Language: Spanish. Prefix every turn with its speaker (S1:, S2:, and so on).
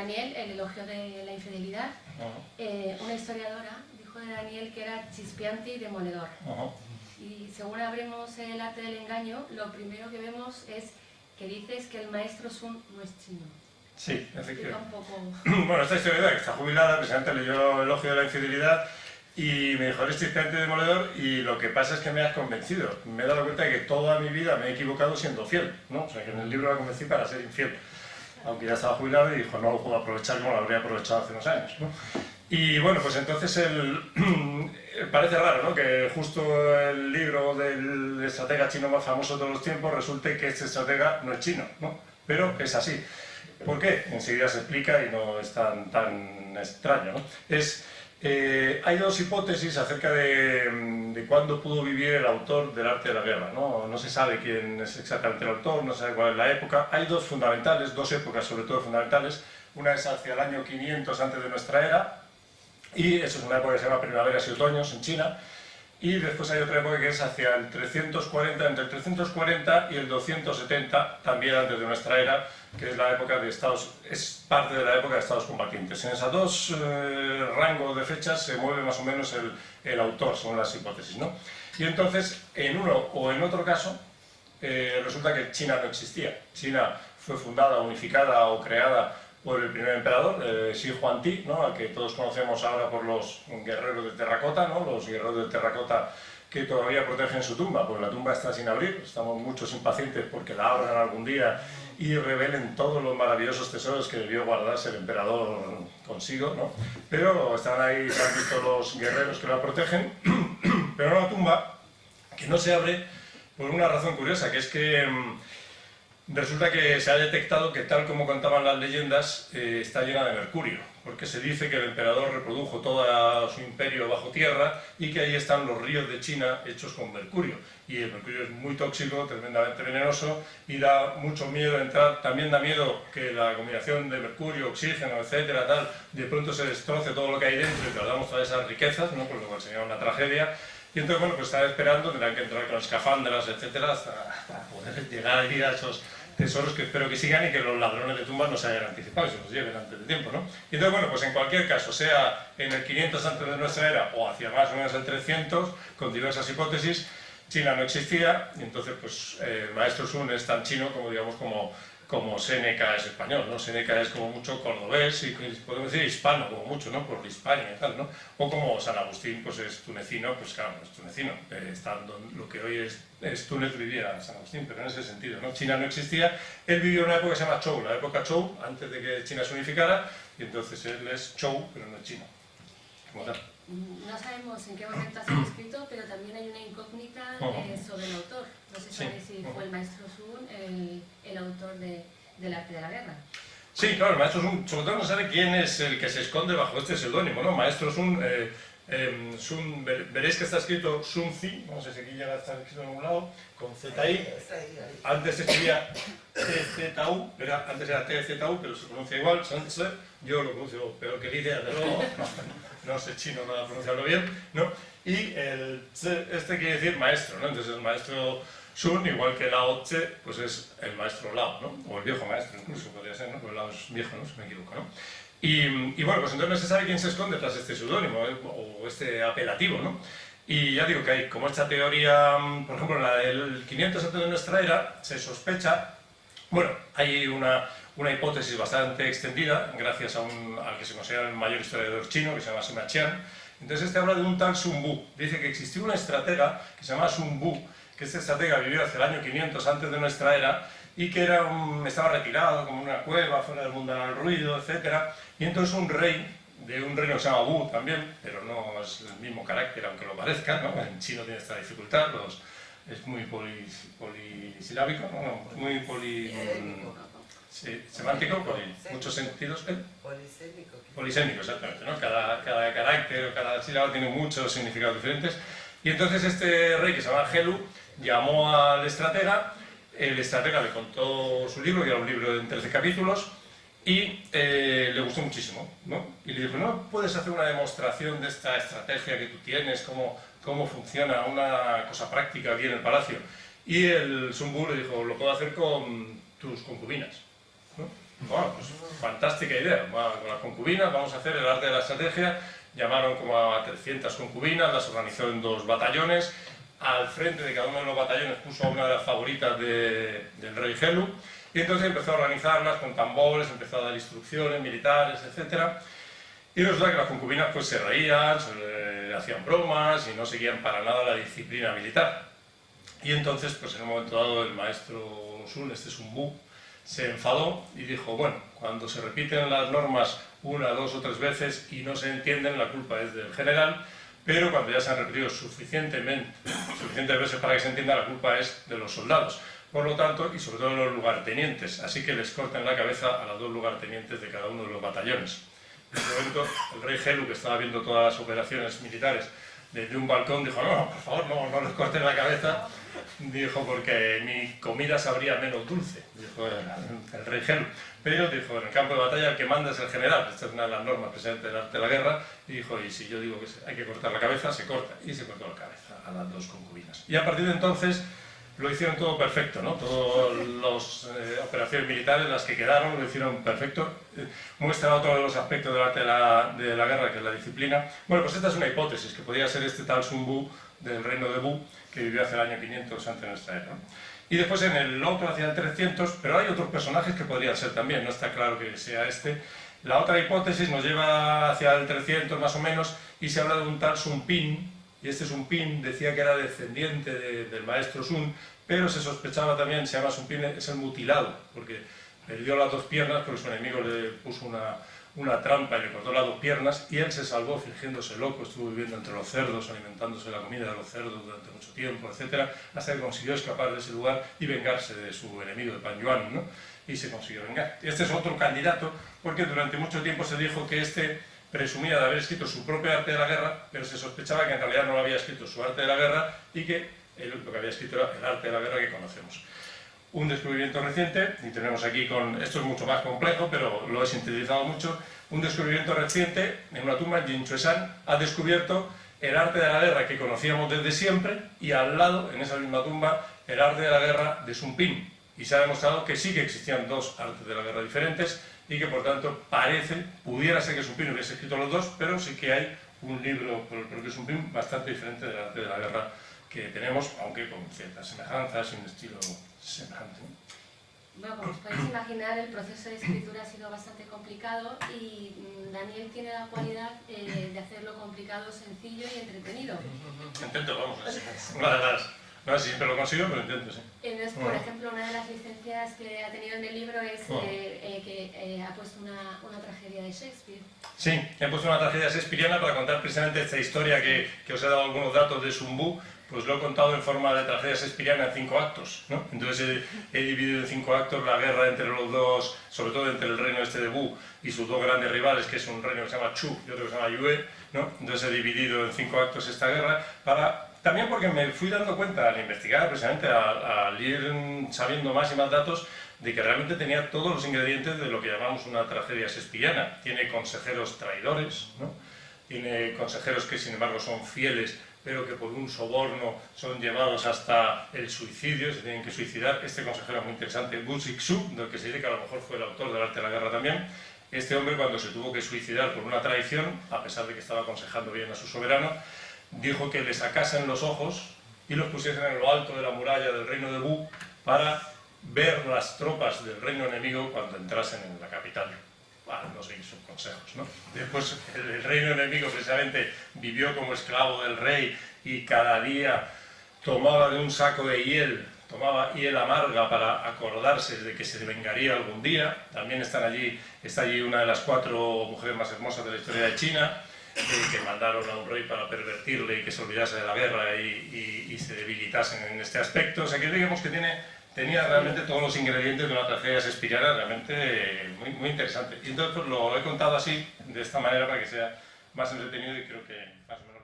S1: Daniel, el elogio de la infidelidad, una historiadora dijo de Daniel que era chispeante y demoledor. Y según abrimos el arte del engaño, lo primero que vemos es que dices que el maestro Sun no es chino.
S2: Sí, efectivamente.
S1: Un poco...
S2: Bueno, esta historiadora que está jubilada, precisamente leyó el elogio de la infidelidad y me dijo, eres chispeante y demoledor, y lo que pasa es que me has convencido. Me he dado cuenta de que toda mi vida me he equivocado siendo fiel, ¿no? O sea, que en el libro la convencí para ser infiel. Aunque ya estaba jubilado y dijo, no lo puedo aprovechar como lo habría aprovechado hace unos años, ¿no? Y bueno, pues entonces parece raro, ¿no?, que justo el libro del estratega chino más famoso de todos los tiempos resulte que este estratega no es chino, ¿no? Pero es así. ¿Por qué? Enseguida se explica y no es tan extraño, ¿no? Hay dos hipótesis acerca de cuándo pudo vivir el autor del arte de la guerra, ¿no? No se sabe quién es exactamente el autor, no se sabe cuál es la época. Hay dos fundamentales, dos épocas sobre todo fundamentales. Una es hacia el año 500 antes de nuestra era, y eso es una época que se llama primaveras y otoños en China. Y después hay otra época que es hacia el 340, entre el 340 y el 270, también antes de nuestra era, que es la época de estados, es parte de la época de estados combatientes. En esos dos rangos de fechas se mueve más o menos el autor, según las hipótesis, ¿no? Y entonces, en uno o en otro caso, resulta que China no existía. China fue fundada, unificada o creada por el primer emperador, Shi Huangdi, ¿no?, al que todos conocemos ahora por los guerreros de terracota, ¿no?, los guerreros de terracota que todavía protegen su tumba, porque la tumba está sin abrir. Estamos muchos impacientes porque la abran algún día y revelen todos los maravillosos tesoros que debió guardarse el emperador consigo, ¿no? Pero están ahí, se han visto los guerreros que la protegen, pero una tumba que no se abre por una razón curiosa, que es que resulta que se ha detectado que, tal como contaban las leyendas, está llena de mercurio, porque se dice que el emperador reprodujo todo su imperio bajo tierra y que ahí están los ríos de China hechos con mercurio. Y el mercurio es muy tóxico, tremendamente venenoso, y da mucho miedo entrar. También da miedo que la combinación de mercurio, oxígeno, etcétera, tal, de pronto se destroce todo lo que hay dentro y perdamos todas esas riquezas, ¿no?, por lo cual sería una tragedia. Y entonces, bueno, pues están esperando, tendrán que entrar con escafandras, etcétera, para poder llegar ahí a esos tesoros, que espero que sigan y que los ladrones de tumbas no se hayan anticipado y se los lleven antes de tiempo, ¿no? Y entonces, bueno, pues en cualquier caso, sea en el 500 antes de nuestra era o hacia más o menos el 300, con diversas hipótesis, China no existía, y entonces, pues, el maestro Sun es tan chino como, digamos, como Séneca es español, ¿no? Séneca es como mucho cordobés y podemos decir hispano, como mucho, ¿no?, por Hispania y tal, ¿no? O como San Agustín, pues es tunecino, pues claro, es tunecino, lo que hoy es Túnez vivía San Agustín, pero en ese sentido, ¿no? China no existía, él vivió en una época que se llama Zhou, la época Zhou, antes de que China se unificara, y entonces él es Zhou, pero no es chino, como tal.
S1: No sabemos en qué momento ha sido escrito, pero también hay una incógnita sobre el autor. No se sabe si fue el maestro Sun el autor del arte de la guerra.
S2: Sí, claro, el maestro Sun, sobre todo no sabe quién es el que se esconde bajo este seudónimo, ¿no? Maestro Sun, veréis que está escrito Sun Zi, no sé si aquí ya está escrito en algún lado, con ZI. Antes se escribía TZU, antes era TZU, pero se pronuncia igual, yo lo pronuncio peor que Lidia, de luego, no sé chino, no pronunciarlo bien, ¿no? Y el tse, este quiere decir maestro, ¿no? Entonces el maestro Sun, igual que Lao Tse, pues es el maestro Lao, ¿no? O el viejo maestro incluso podría ser, ¿no? Porque Lao es viejo, ¿no?, si me equivoco, ¿no? Y bueno, pues entonces no se sabe quién se esconde tras este seudónimo, o este apelativo, ¿no? Y ya digo que hay como esta teoría, por ejemplo, en la del 500 antes de nuestra era, se sospecha, bueno, hay una hipótesis bastante extendida, gracias al que se considera el mayor historiador chino, que se llama Sima Qian. Entonces este habla de un tal Sun Bu. Dice que existió una estratega que se llama Sun Bu, que este estratega vivió hacia el año 500 antes de nuestra era, y que estaba retirado como en una cueva, fuera del mundo del ruido, etc. Y entonces un rey, de un reino que se llama Bu también, pero no es el mismo carácter, aunque lo parezca, ¿no? En chino tiene esta dificultad, es muy polisilábico, ¿no? Muy semántico, muchos sentidos.
S3: Polisémico.
S2: Polisémico, exactamente, ¿no? Cada carácter o cada sílaba tiene muchos significados diferentes. Y entonces este rey, que se llama Helu, llamó al estratega, el estratega le contó su libro, que era un libro de 13 capítulos, y le gustó muchísimo, ¿no? Y le dijo, ¿no puedes hacer una demostración de esta estrategia que tú tienes, cómo funciona una cosa práctica aquí en el palacio? Y el Sun Bu le dijo, lo puedo hacer con tus concubinas. ¿no? Bueno, pues fantástica idea, con las concubinas vamos a hacer el arte de la estrategia. Llamaron como a 300 concubinas, las organizó en 2 batallones. Al frente de cada uno de los batallones puso a una de las favoritas del rey Gelu, y entonces empezó a organizarlas con tambores, empezó a dar instrucciones militares, etc. Y resulta que las concubinas pues se reían, hacían bromas y no seguían para nada la disciplina militar. Y entonces, pues en un momento dado, el maestro Sun, este Sunbu, se enfadó y dijo, bueno, cuando se repiten las normas 1, 2 o 3 veces y no se entienden, la culpa es del general, pero cuando ya se han repetido suficientes veces para que se entienda, la culpa es de los soldados. Por lo tanto, y sobre todo de los lugartenientes, así que les cortan la cabeza a los 2 lugartenientes de cada uno de los batallones. En ese momento, el rey Gelu, que estaba viendo todas las operaciones militares desde un balcón, dijo, no, por favor, no les corten la cabeza, dijo, porque mi comida sabría menos dulce, dijo el rey Gelu. Pero dijo, en el campo de batalla el que manda es el general, esta es una de las normas presentes del arte de la guerra, y dijo, y si yo digo que hay que cortar la cabeza, se corta, y se cortó la cabeza a las 2 concubinas. Y a partir de entonces lo hicieron todo perfecto, ¿no? Todas las operaciones militares, las que quedaron, lo hicieron perfecto. Muestra otro de los aspectos del arte de la guerra, que es la disciplina. Bueno, pues esta es una hipótesis, que podría ser este tal Sun Bu del reino de Bu, que vivió hace el año 500 antes de nuestra era, ¿no? Y después en el otro, hacia el 300, pero hay otros personajes que podrían ser también, no está claro que sea este. La otra hipótesis nos lleva hacia el 300 más o menos, y se habla de un tal Sun Pin, y este Sun Pin decía que era descendiente del maestro Sun, pero se sospechaba también, se llama Sun Pin, es el mutilado, porque perdió las 2 piernas porque su enemigo le puso una trampa y le cortó las 2 piernas, y él se salvó fingiéndose loco, estuvo viviendo entre los cerdos, alimentándose de la comida de los cerdos durante mucho tiempo, etc., hasta que consiguió escapar de ese lugar y vengarse de su enemigo, de Pan Yuan, ¿no? Y se consiguió vengar. Este es otro candidato, porque durante mucho tiempo se dijo que este presumía de haber escrito su propio arte de la guerra, pero se sospechaba que en realidad no había escrito su arte de la guerra y que lo que había escrito era el arte de la guerra que conocemos. Un descubrimiento reciente, y tenemos aquí esto es mucho más complejo, pero lo he sintetizado mucho, un descubrimiento reciente en una tumba en Jinchueshan ha descubierto el arte de la guerra que conocíamos desde siempre, y al lado, en esa misma tumba, el arte de la guerra de Sun Pin. Y se ha demostrado que sí que existían 2 artes de la guerra diferentes, y que por tanto pudiera ser que Sun Pin hubiese escrito los 2, pero sí que hay un libro por el propio Sun Pin bastante diferente del arte de la guerra que tenemos, aunque con ciertas semejanzas y un estilo semejante.
S1: Bueno, como os podéis imaginar, el proceso de escritura ha sido bastante complicado, y Daniel tiene la cualidad de hacerlo complicado, sencillo y entretenido.
S2: Intento, vamos, no sé si siempre lo consigo, pero intento, sí.
S1: Entonces, por ejemplo, una de las licencias que ha tenido en el libro es que ha puesto una tragedia de Shakespeare.
S2: Sí, he puesto una tragedia shakespeariana para contar precisamente esta historia que os he dado algunos datos de Sun Bu. Pues lo he contado en forma de tragedia shakespeariana en 5 actos, ¿no? Entonces he dividido en 5 actos la guerra entre los 2, sobre todo entre el reino este de Bu y sus 2 grandes rivales, que es un reino que se llama Chu y otro que se llama Yue, ¿no? Entonces he dividido en 5 actos esta guerra, también porque me fui dando cuenta al investigar, precisamente al ir sabiendo más y más datos, de que realmente tenía todos los ingredientes de lo que llamamos una tragedia shakespeariana. Tiene consejeros traidores, ¿no? Tiene consejeros que sin embargo son fieles, pero que por un soborno son llevados hasta el suicidio, se tienen que suicidar. Este consejero es muy interesante, Bu Zixu, del que se dice que a lo mejor fue el autor del arte de la guerra también. Este hombre, cuando se tuvo que suicidar por una traición, a pesar de que estaba aconsejando bien a su soberano, dijo que le sacasen los ojos y los pusiesen en lo alto de la muralla del reino de Bu para ver las tropas del reino enemigo cuando entrasen en la capital, para no seguir sus consejos, ¿no? Después el reino enemigo precisamente vivió como esclavo del rey, y cada día tomaba de un saco de hiel, tomaba hiel amarga para acordarse de que se vengaría algún día. También está allí una de las 4 mujeres más hermosas de la historia de China, que mandaron a un rey para pervertirle y que se olvidase de la guerra y se debilitasen en este aspecto. O sea que digamos que tenía realmente todos los ingredientes de una tragedia shakespeariana realmente muy, muy interesante. Y entonces pues, lo he contado así, de esta manera, para que sea más entretenido, y creo que más o menos